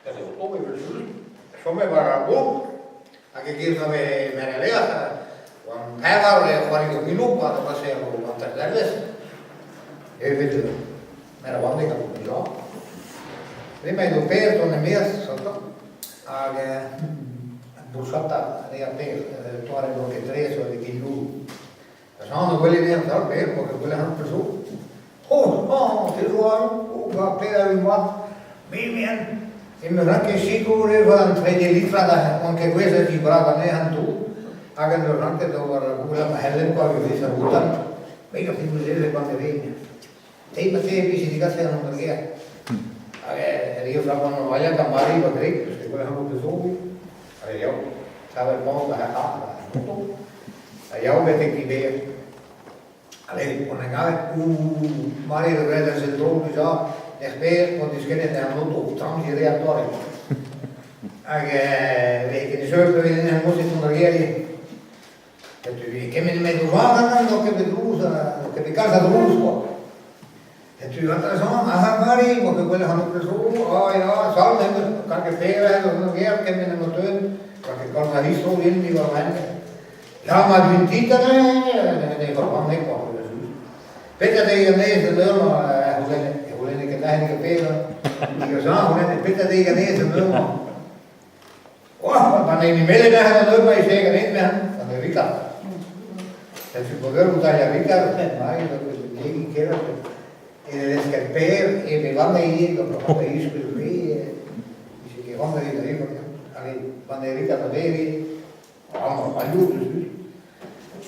Dat is ook weer bezoek. Sommige waren ook. Als ik hier met mijn leer, want hij was ik ook niet op, want dat was heel goed, want dat is. Je weet het, met een wandeling dat ook niet zo. Ik ben door Peer toen de meer, zo toch? Buscata, Peer, toen ik nog in Trees, wat ik in doe. Dat is handig, wil je niet aan Peer, maar ik wil een persoon. Het is warm, wat Peer in wat, meer. In mijn rank is ziek over van 2 liter, want ik wist dat die braken niet aan toe. Als ik in de rank het over hoe dat mijn helm kwam, je wist dat hoe dan. Weet je of die moet zeggen van de regen. Tegen met 2 piezen die gaat zijn onder keer. En die vrouw van Maria kan Marie wat drinken, dus ik wil hem op de zon. Allee, jou, zou het morgen bij haar gaan. En jou weet ik niet meer. Alleen, kon ik uit, Marie de Red en zijn droom is af. Echt meer, want die schinnen naar een auto, trouwens die reactor. En ik in de zorg in en moest ik ondergeven. Ik heb me niet met de wagen, nog heb ik de roes, ik heb de kast aan de roes gehad. En toen had hij zo'n, Marie, maar ik wil gaan op de zon, ja, zal hebben, kan ik veel hebben, nog meer, ik heb me niet meer doen. Ik kan daar niet zo in, die wel mensen. Ja, maar die titel, nee, van ik kwam. Weet je dat je deze deur, hoe ik het eigenlijk peren, die gezag, weet je dat je deze deur, dan neem je midden naar de deur, maar je zeker niet meer, van de Rika. Dat is een dat je Rika, maar dat is een ding keer. En dan is het peer, en die wanden hier, dat is hier spelen mee, dus ik wanden hier erin, alleen van de Rika naar weer, allemaal van jou dus.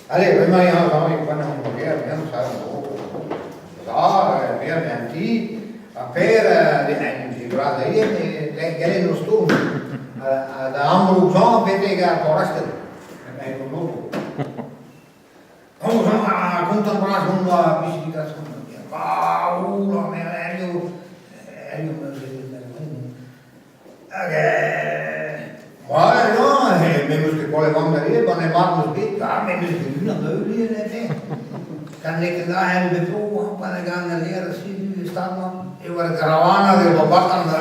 Allee, we maken gaan gaan, ik ben nog meer, mensen zijn ook. Ja, meer dan die, peer, die braden hier, die gaan in de stoel. De andere zo'n beetje gaat korasten. En mij van auto. Komt dan maar zo'n misschien dat zo'n. Wauw, dan ben maar ja, we moesten gewoon van de hier, maar hij maakt ons beter. Ja, we moesten nu naar buiten hier net. Kan ik daar hebben betrokken, want ik ga naar hier, zie je, staat man. Ik word karawana, die op bak aan de